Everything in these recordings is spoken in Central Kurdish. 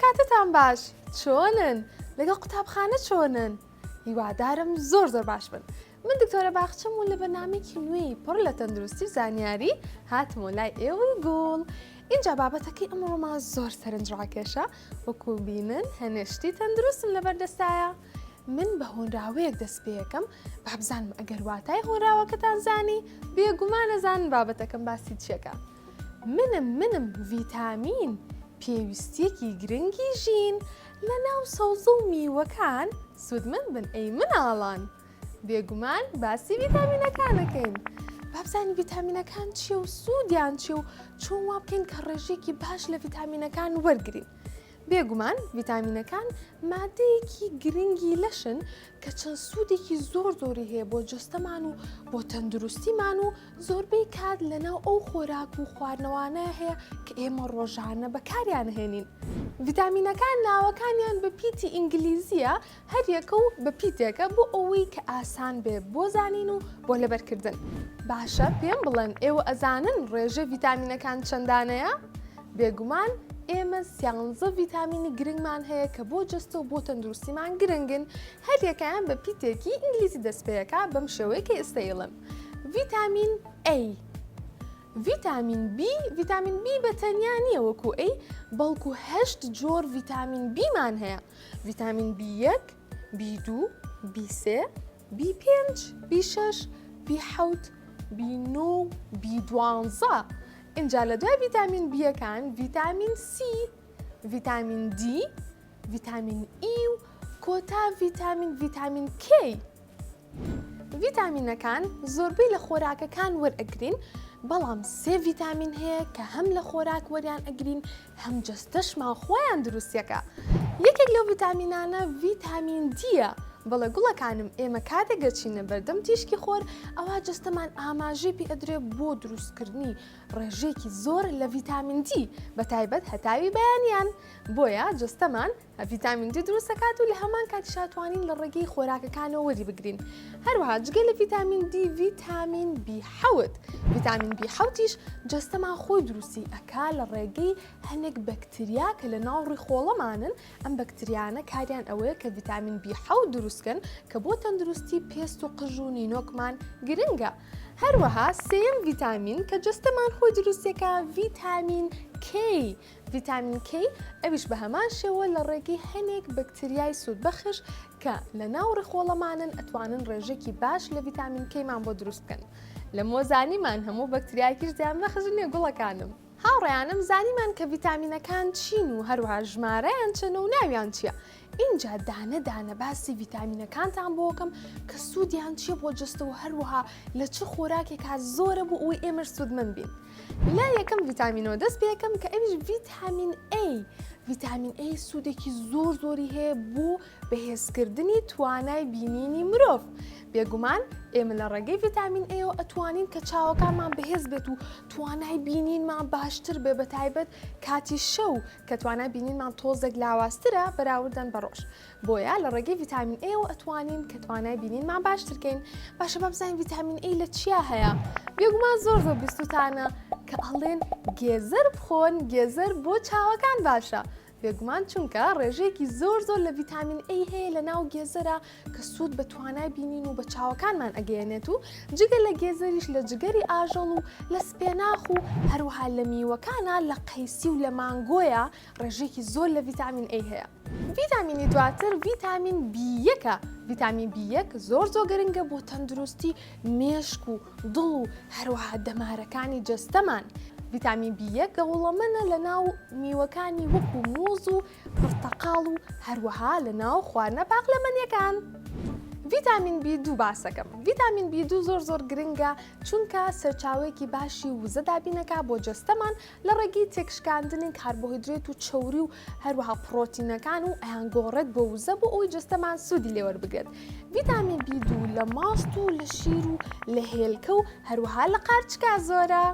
کاتتان باش چۆنن لەگەڵ قوتابخانە چۆنن هیوادارم زۆر باش بن. من دکتۆرە باخچەم و لە بەرنامەیەکی نوێی پڕ لە تەندروستی و زانیاری هاتمەوە لای ئێوەی گوڵ. اینجا بابەتەکەی ئەمڕۆمان زۆر سەرنجڕاکێشە وەکو بینن هەنێشتی تەندروستم لەبەردەستایە. من بە هۆنراوەیەک دەست پێ یەکەم با بزانم ئەگەر واتای هۆنراوەکەتان زانی بێگومان ئەزانن بابەتەکەم باسی چیەکە. منم ڤیتامین پێویستیەکی گرنگی ژین لە ناو سەوزە و میوەکان سوودمەند بن ئەی مناڵان. بێگومان باسی ڤیتامینەکانەکەین. با بزانین ڤیتامینەکان چیە و سوودیان چیە و چۆن وا بکەین کە ڕێژێکی باش لە ڤیتامینەکان وەرگرین. بێگومان ڤیتامینەکان مادەیەکی گرنگی لەشن کە چەند سوودێکی زۆری هەیە بۆ جستەمان و بۆ تەندروستیمان و زۆربەی کات لەناو ئەو خۆراک و خواردنەوانە هەیە کە ئێمە ڕۆژانە بەکاریان هێنین. ڤیتامینەکان ناوەکانیان بە پیتی ئینگلیزیە هەریەکە و بە پیتێکە بۆ ئەوەی کە ئاسان بێ بۆ زانین و بۆ لەبەرکردن. باشە پێم بڵێن ئێوە ئەزانن ڕێژە ڤیتامینەکان چەندانەیە؟ بێگومان ئێمە 11 ڤیتامینی گرنگمان هەیە کە بۆ جستە و بۆ تەندروستیمان گرنگن هەریەکەیان بە پیتێکی ئینگلیزی دەست پێیەکە بەم شێوەیە کە ئێستا ئێڵم. ڤیتامین A، ڤیتامین B بە تەنیا نییە وەکو A بەڵکو 8 جۆر ڤیتامین Bمان هەیە. ڤیتامین B1، B2، B3، B5، B6، B7، B9، B12. اینجا لە دوای ڤیتامین بیەکان ڤیتامین C، ڤیتامین D، ڤیتامین E و کۆتا ڤیتامین K. ڤیتامینەکان زۆربەی لە خۆراکەکان وەرئەگرین بەڵام 3 ڤیتامین هەیە کە هەم لە خۆراک وەریان ئەگرین هەم جستەشمان خۆیان دروستیەکە. یەکێک لەو ڤیتامینانە ڤیتامین دیە. بەڵێ گوڵەکانم ئێمە کاتێک گەچینە بەردەم تیشکی خۆر ئەوە جستەمان ئاماژەی پێ ئەدرێ بۆ دروستکردنی ڕێژێکی زۆر لە ڤیتامین دی بە تایبەت هەتاوی بەیانیان. بۆیە جستەمان ڤیتامین دی دروست دەکات و لە هەمان کاتی شاتوانین لە ڕێگەی خۆراکەکانەوە وەری بگرین. هەروەها جگە لە ڤیتامین دی ڤیتامین B7. ڤیتامین B7 جستەمان خۆی دروستی ئەکا لە ڕێگەی هەنێک بەکتریا کە لە ناو ڕیخۆڵەمانن. ئەم بەکتریانە کاریان ئەوەیە کە ڤیتامین B7 دروستکەن کە بۆ تەندروستی پێست و قژ و نینۆکمان گرنگە. هەروەها سێم ڤیتامین کە جستەمان خۆی دروستێکە ڤیتامین K. ڤیتامین K ئەویش بە هەمان شێوە لە ڕێگەی هەنێک بەکتریای سوودبەخش کە لە ناو ڕێخۆڵەمانن ئەتوانن ڕێژێکی باش لە ڤیتامین Kمان بۆ دروست بکەن. لە مۆزانیمان هەموو بەکتریایکیش زیانبەخش نییە گوڵەکانم. هاوڕێیانم زانیمان کە ڤیتامینەکان چین و هەروەها ژمارەیان چەنە و ناویان چییە. اینجا دانە باسی ڤیتامینەکانتان بۆکەم کە سوودیان چیە بۆ جستە و هەروەها لە چ خۆراکێکا زۆرە بۆ ئەوەی ئێمەش سوودمەند بین. لا یەکەم ڤیتامینەوە دەست پێ یەکەم کە ئەویش ڤیتامین A. ڤیتامین A سوودێکی زۆری هەیە بۆ بەهێزکردنی توانای بینینی مرۆڤ. بێگومان ئێمە لە ڕێگەی ڤیتامین A ئەتوانین کە چاوەکانمان بەهێز بێت و توانای بینینمان باشتر بێ بە تایبەت کاتی شەو کە توانای بینینمان تۆزێک لاوااسترە بەراوردن بە ڕۆژ. بۆیە لە ڕێگەی ڤیتامین A ئەتوانین کە توانای بینینمان باشترکەین. باشە با بزانین ڤیتامین A لە چیا هەیە؟ بێگومان زۆر بیستوتانە کە ئەڵێن گێزەر بخۆن گێزەر بۆ چاوەکان باشە. بێگومان چونکە ڕێژەیەکی زۆر لە ڤیتامین A هەیە لە ناو گێزەرە کە سوود بە توانای بینین و بە چاوەکانمان ئەگەیەنێت و جگە لە گێزەریش لە جگەری ئاژەڵ و لە سپێناخ و هەروەها لە میوەکانە لە قەیسی و لە مانگۆیە ڕێژەیەکی زۆر لە ڤیتامین A هەیە. ڤیتامینی دواتر ڤیتامین B1. ڤیتامین B1 زۆر گرنگە بۆ تەندروستی مێشک و دڵ و هەروەها دەمارەکانی جستەمان. ڤیتامین B1 گەوڵەمەنە لە ناو میوەکانی وەکو موز و پرتەقاڵ و هەروەها لە ناو خواردنە پاقلەمەنیەکان. ڤیتامین B2 باسەکەم. ڤیتامین B2 زۆر گرنگە چونکە سەرچاوەیەکی باشی وزە دابینەکە بۆ جستەمان لە ڕێگەی تێکشکاندنی کاربۆهیدرێت و چەوری و هەروەها پرۆتینەکان و ئەیانگۆڕێت بۆ وزە بۆ ئەوی جستەمان سوودی لێوەربگرێت. ڤیتامین B2 لە ماست و لە شیر و لە هێلکە و هەروەها لە قارچکە زۆرە.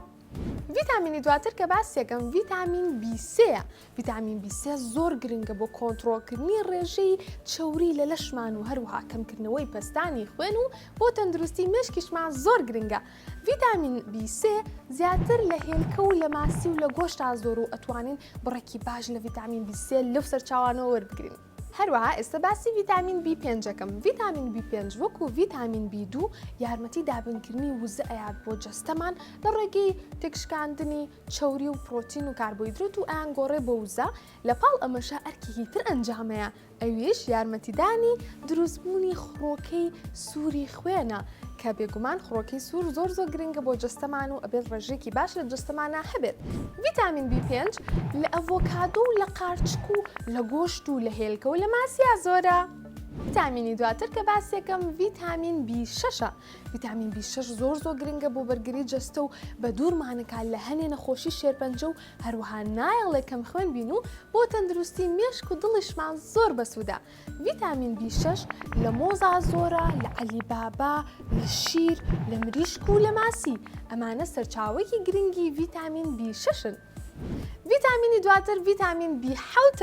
ڤیتامینی دواتر کە باسیەکەم ڤیتامین B3 ڤیتامین B3 زۆر گرنگە بۆ کۆنتڕۆلکردنی ڕێژەی چەوری لە لەشمان و هەروەها کەمکردنەوەی پەستانی خوێن و بۆ تەندروستی مێشکیشمان زۆر گرنگە. ڤیتامین B3 زیاتر لە هێلکە و لە ماسی و لە گۆشتا زۆر و ئەتوانین بڕێکی باش لە ڤیتامین B3 لەو سەرچاوانەوە وەربگرین. هەروەها ئێستا باسی ڤیتامین B5ەکەم. ڤیتامین B5 وەکو ڤیتامین B2 یارمەتی دابنکردنی وزە ئەیات بۆ جەستەمان لە ڕێگەی تێکشکاندنی چەوری و پرۆتین و کاربۆیدرۆت و ئایانگۆڕێ بۆ وزە. لەپاڵ ئەمەشە ئەرکێکی تر ئەنجامەیە، ئەویش یارمەتیدانی دروستبوونی خڕۆکەی سووری خوێنە کە بێگومان خڕۆکەی سوور زۆر گرنگە بۆ جەستەمان و ئەبێت ڕێژێکی باش لە جەستەمانە هەبێت. ڤیتامین B5 لە ئەڤۆکادۆ و لە قارچک و لە گۆشت و لە هێلکە و لە ماسیا زۆرە. ڤیتامینی دواتر کە باسیەکەم ڤیتامین B6. ڤیتامین B6 زۆر گرنگە بۆ بەرگری جەستە و بە دوورمانەکان لە هەنێ نەخۆشی شێرپەنجە و هەروەها نایەڵێ کەم خوێن بین و بۆ تەندروستی مێشک و دڵیشمان زۆر بەسوودە. ڤیتامین B6 لە مۆزا زۆرە، لە عەلیبابا، لە شیر، لە مریشک و لە ماسی. ئەمانە سەرچاوەیەکی گرنگی ڤیتامین B6-ن. ڤیتامینی دواتر ڤیتامین B7.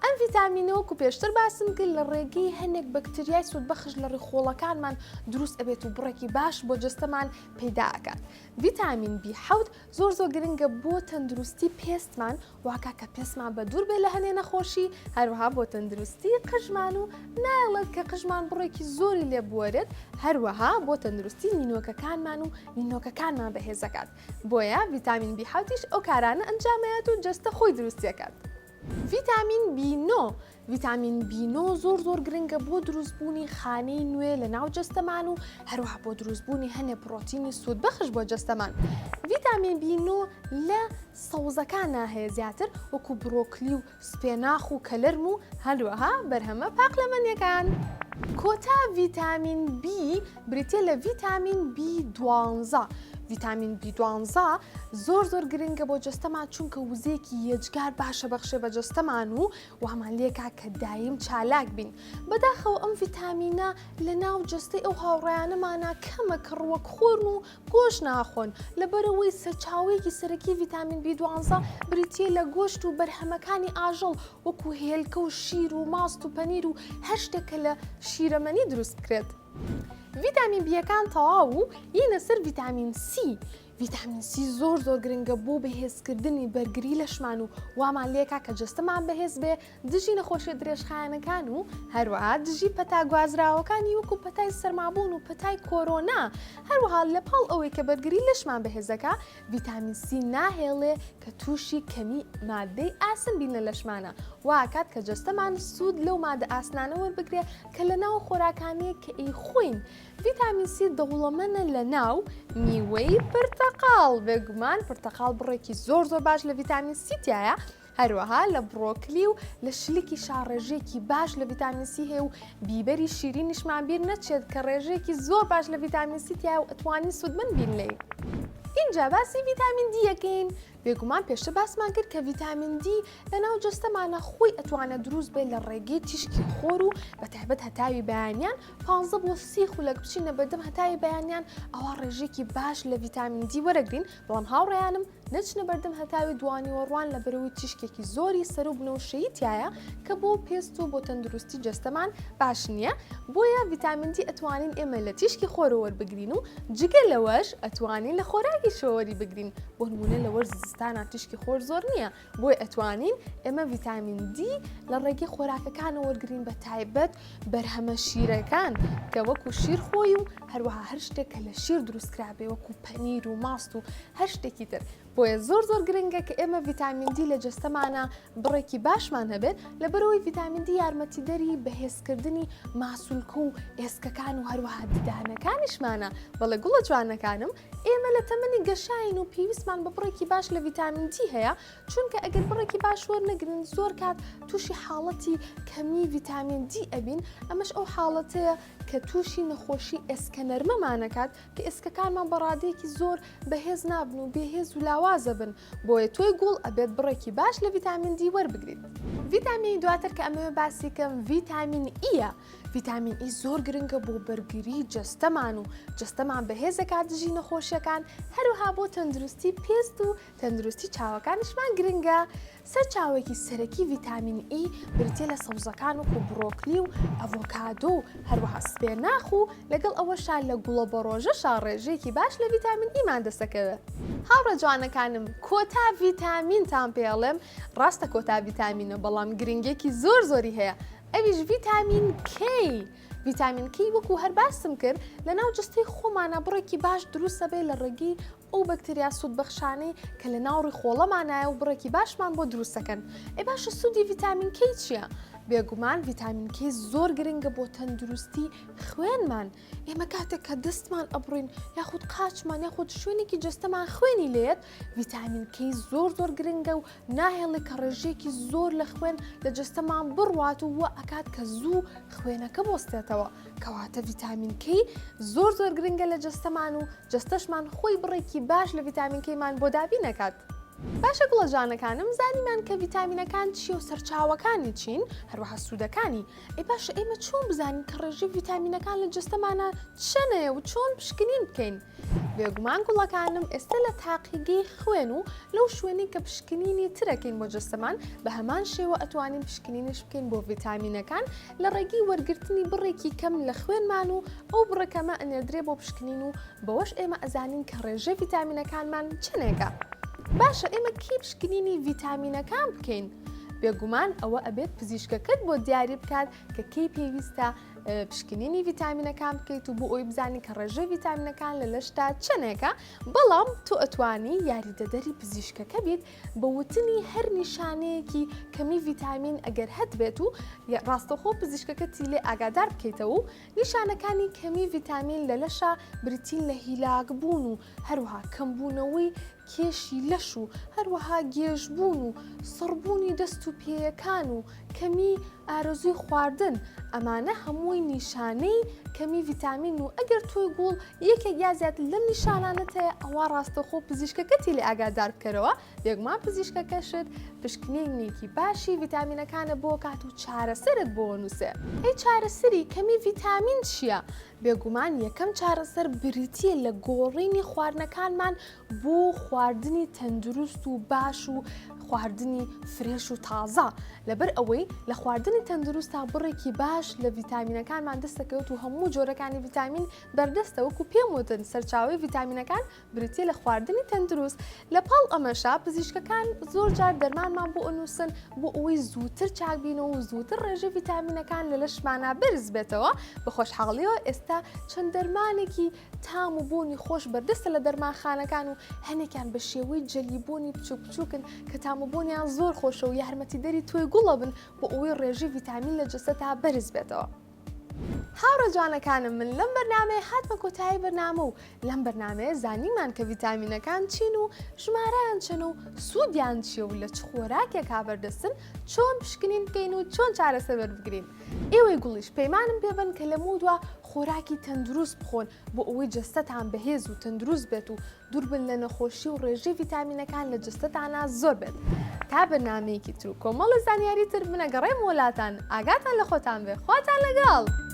ئەم ڤیتامینەوە و پێشتر باسم کرد لە ڕێگەی هەندێک بەکتریای سوودبەخش لە ڕێخۆڵەکانمان دروست ئەبێت و بڕێکی باش بۆ جەستەمان پەیدا ئەکات. ڤیتامین B7 زۆر گرنگە بۆ تەندروستی پێستمان، واکە کە پێستمان بە دوور بێ لە هەنێ نەخۆشی، هەروەها بۆ تەندروستی قژمان و نایڵێت کە قژمان بڕێکی زۆری لێ بوەرێت، هەروەها بۆ تەندروستی نینۆکەکانمان و نینۆکەکانمان بەهێزەکات. بۆیە ڤیتامین B7ش ئەو کارانە ئەنجامەیەت و جەستە خۆی دروستیەکات. ڤیتامین B9. ڤیتامین B9 زۆر گرنگە بۆ دروستبوونی خانەی نوێ لە ناو جەستەمان و هەروەها بۆ دروستبوونی هەنێ پرۆتینی سوودبەخش بۆ جەستەمان. ڤیتامین B9 لە سەوزەکانە هەیە زیاتر، وەکو بڕۆکلی و سپێناخ و کەلەرم و هەروەها بەرهەمە پاقلەمەنیەکان. کۆتا ڤیتامین B بریتێ لە ڤیتامین B12. ڤیتامین B12 زۆر گرنگە بۆ جەستەمان چونکە وزەیەکی یەجگار باشە بەخشێ بە جەستەمان و وامان لێکا کە دایم چالاک بین. بەداخەوە ئەم ڤیتامینە لە ناو جەستەی ئەو هاوڕێیانەمانە کەمە کە ڕووەک خۆرن و گۆشت ناخۆن، لەبەرەوەی سەرچاوەیەکی سەرەکی ڤیتامین B12 بریتیە لە گۆشت و بەرهەمەکانی ئاژەڵ وەکو هێلکە و شیر و ماست و پەنیر و هەر شتێکە لە شیرەمەنی دروست بکرێت. ڤیتامین B-یەکان تەواو و یینە سەر ڤیتامین C. ڤیتامین C زۆر گرنگە بۆ بەهێزکردنی بەرگری لەشمان و وامان لێکا کە جەستەمان بەهێز بێ دژی نەخۆشیە درێژخایەنەکان و هەروەها دژی پەتا گوازراوەکانی وەکو پەتای سەرمابوون و پەتای کۆرۆنا. هەروەها لەپاڵ ئەوەی کە بەرگری لەشمان بەهێزەکە ڤیتامین C ناهێڵێ کە تووشی کەمی مادەی ئاسن بین لە لەشمانە، واکات کە جەستەمان سوود لەو مادە ئاسنانە وەربگرێ کە لە ناو خۆراکانەیە کە ئەیخۆین. ڤیتامین C دەوڵەمەنە لە ناو میوەی پرتەقاڵ. بێگومان پرتەقاڵ بڕێکی زۆر باش لە ڤیتامین C تایە، هەروەها لە بڕۆکلی و لە شلکی شاڕێژێکی باش لە ڤیتامین C هەیە و بیبەری شیرینیشمان بیر نەچێت کە ڕێژێکی زۆر باش لە ڤیتامین C تایە و ئەتوانی سوودمەند بین لێ. اینجا باسی ڤیتامین D یەکەین. بێگومان پێشتر باسمان کرد کە ڤیتامین D لە ناو جەستەمانە خۆی ئەتوانە دروست بێت لە ڕێگەی تیشکی خۆر و بەتایبەت هەتاوی بەیانیان 15 بۆ 30 خولەک بچینە بەردەم هەتاوی بەیانیان ئەوە ڕێژێکی باش لە ڤیتامین D وەرەگرین، بەڵام هاوڕێیانم نەچنە بەردەم هەتاوی دوانیوەڕوان لە بەرەوەی تیشکێکی زۆری سەر و بنەوشەیی تایە کە بۆ پێست و بۆ تەندروستی جەستەمان باش نییە. بۆیە ڤیتامین D ئەتوانین ئێمە لە تیشکی خۆرە وەربگرین و جگە لەوەش ئەتوانین لە خۆراکی شەوەری بگرین. بۆ نمونە لە وەرزستانە تیشکی خۆر زۆر نییە، بۆی ئەتوانین ئێمە ڤیتامین D لە ڕێگەی خۆراکەکانە وەرگرین، بە تایبەت بەرهەمە شیرەکان کە وەکو شیر خۆی و هەروەها هەر شتێک کە لە شیر دروستکرابێ وەکو پەنیر و ماست و هەر شتێکی تر. بۆیە زۆر گرنگە کە ئێمە ڤیتامین D لە جەستەمانە بڕێکی باشمان هەبێت، لەبەرەوەی ڤیتامین D یارمەتیدەری بەهێزکردنی ماسوولکە و ئێسکەکان و هەروەها ددانەکانیشمانە. بەڵێ گوڵە جوانەکانم، ئێمە لە تەمەنی گەشاین و پێویستمان بە بڕێکی باش لە ڤیتامین D هەیە، چونکە ئەگەر بڕێکی باش وەرنەگرن زۆر کات تووشی حاڵەتی کەمی ڤیتامین D ئەبین. ئەمەش ئەو حاڵەتەیە کە تووشی نەخۆشی ئێسکە نەرمەمانەکات کە ئێسکەکانمان بەڕادەیەکی زۆر بەهێز نابن و بێهێز و لاوازە بن. بۆیە تۆی گوڵ ئەبێت بڕێکی باش لە ڤیتامین D وەربگریت. ڤیتامینی دواتر کە ئەمە باسیکەم ڤیتامین E-ە. ڤیتامین ئی زۆر گرنگە بۆ بەرگری جەستەمان و جەستەمان بەهێز دەکات دژی نەخۆشیەکان هەروەها بۆ تەندروستی پێست و تەندروستی چاوەکانیشمان گرنگە. سەرچاوێکی سەرەکی ڤیتامین ئی بریتیە لە سەوزەکان وەکو بڕۆکلی و ئەڤۆکادۆ و هەروەها سپێرناخ و لەگەڵ ئەوەشان لە گوڵە بە ڕۆژەشا ڕێژەیەکی باش لە ڤیتامین ئیمان دەسەکەوێت. هاوڕە جوانەکانم کۆتا ڤیتامینتان پێڵێم ڕاستە کۆتا ڤیتامینە بەڵام گرنگێکی زۆری هەیە ئەویش ڤیتامین کەی. ڤیتامین کەی وەکو هەر باسم کرد لە ناو جستەی خۆمانە بڕێکی باش دروستە بێ لە ڕێگی ئەو بەکتریا سوودبەخشانەی کە لە ناو ڕێی خۆڵەمانایە و بڕێکی باشمان بۆ دروستەکەن. باشە سوودی ڤیتامین کەی چییە؟ بێگومان ڤیتامین کەی زۆر گرنگە بۆ تەندروستی خوێنمان. ئێمە کاتێک کە دەستمان ئەبڕین یاخود قاچمان یاخود شوێنێکی جەستەمان خوێنی لێت ڤیتامین کەی زۆر گرنگە و ناهێڵێ کە ڕێژەیەکی زۆر لە خوێن لە جەستەمان بڕوات و وە ئەکات کە زوو خوێنەکە بۆستێتەوە کەواتە ڤیتامین کەی زۆر گرنگە لە جەستەمان و جەستەشمان خۆی بڕێکی باش لە ڤیتامین کەیمان بۆ دابین نەکات. باشە گوڵە جوانەکانم زانیمان کە ڤیتامینەکان چیە و سەرچاوەکانی چین هەروەها سوودەکانی. باشە ئێمە چۆن بزانین کە ڕێژەی ڤیتامینەکان لە جەستەمانە چەنەیە و چۆن پشکنین بکەین؟ بێگومان گوڵەکانم ئێستا لە تاقیگەی خوێن و لەو شوێنی کە پشکنینی ترەکەین بۆ جەستەمان بە هەمان شێوە ئەتوانین پشکنینش بکەین بۆ ڤیتامینەکان لە ڕێگەی وەرگرتنی بڕێکی کەم لە خوێنمان و ئەو بڕێکەمە ئەنێردرێ بۆ پشکنین و بەوەش ئێمە ئەزانین کە ڕێژەی ڤیتامینەکانمان چەنێکە. باشە ئێمە کی پشکنینی ڤیتامینەکان بکەین؟ بێگومان ئەوە ئەبێت پزیشکەکەت بۆ دیاری بکات کە کەی پێویستە پشکنینی ڤیتامینەکان بکەیت و بۆ ئەوی بزانین کە ڕێژەی ڤیتامینەکان لە لەشتا چەنێکە. بەڵام تۆ ئەتوانی یاریدەدەری پزیشکەکە بیت بە وتنی هەر نیشانەیەکی کەمی ڤیتامین ئەگەر هەت بێت و ڕاستەخۆ پزیشکەکەتی لێ ئاگادار بکەیتەوە و نیشانەکانی کەمی ڤیتامین لە لەشە بریتین لە هیلاک بوون و هەروەها کەمبوونەوەی کێشی لەش و هەروەها گێژبوون و سڕبوونی دەست و پێیەکان و کەمی ئارەزوی خواردن ئەمانە هەمووی نیشانەی کەمی ڤیتامین و ئەگەر تۆی گوڵ یەکێک یا زیاتر لەم نیشانانەت هەیە ئەوە ڕاستەخۆ پزیشکەکەتی لێ ئاگادار بکەرەوە بێگومان پزیشکەکەشت پشکنینێکی باشی ڤیتامینەکانە بۆ کات و چارەسەرت بۆ نووسێ. چارەسەری کەمی ڤیتامین چییە؟ بێگومان یەکەم چارەسەر بریتیە لە گۆڕینی خواردنەکانمان بۆ خواردنی تەندروست و باش و خواردنی فرێش و تازە. لەبەر ئەوەی لە خواردنی تەندروستە بڕێکی باش لە ڤیتامینەکانمان دەستەکەوت و هەموو جۆرەکانی ڤیتامین بەردەستە وەکو پێم وتن سەرچاوی ڤیتامینەکان بریتیە لە خواردنی تەندروست. لەپاڵ ئەمەشا پزیشکەکان زۆر جار دەرمانمان بۆ ئەنووسن بۆ ئەوەی زووتر چاکبینەوە و زووتر ڕێژەی ڤیتامینەکان لە لەشمانە بەرز بێتەوە. بە خۆشحاڵیەوە ئێستا چەند دەرمانێکی تام و بۆنی خۆش بەردەستە لە دەرمانخانەکان و هەنێکیان بە شێوەی جەلیبۆنی بچووکن کە تاموبوونیان زۆر خۆشە و یارمەتی دەری توی گوڵە بن بۆ ئەوەی ڕێژەی ڤیتامین لە جەستەتا بەرز بێتەوە. هاوڕە جوانەکانم من لەم بەرنامەیە هاتمە کۆتایی بەرنامە و لەم بەرنامەیە زانیمان کە ڤیتامینەکان چین و ژمارەیان چەنە و سوودیان چیە و لە چ خۆراکێکا بەردەستن چۆن پشکنین بکەین و چۆن چارەسەر بگرین. ئێوەی گوڵیش پەیمانم پێبن کە لە مودووە خۆراکی تەندروست بخۆن بۆ ئەوەی جەستەتان بەهێز و تەندروست بێت و دووربن لە نەخۆشی و ڕێژەی ڤیتامینەکان لە جەستەتانە زۆر بێت. تا بەرنامەیەکی تر و کۆمەڵی زانیاری تر بنەگەڕێم وڵاتان ئاگاتان لە خۆتان بێ. خواتان لەگەڵ.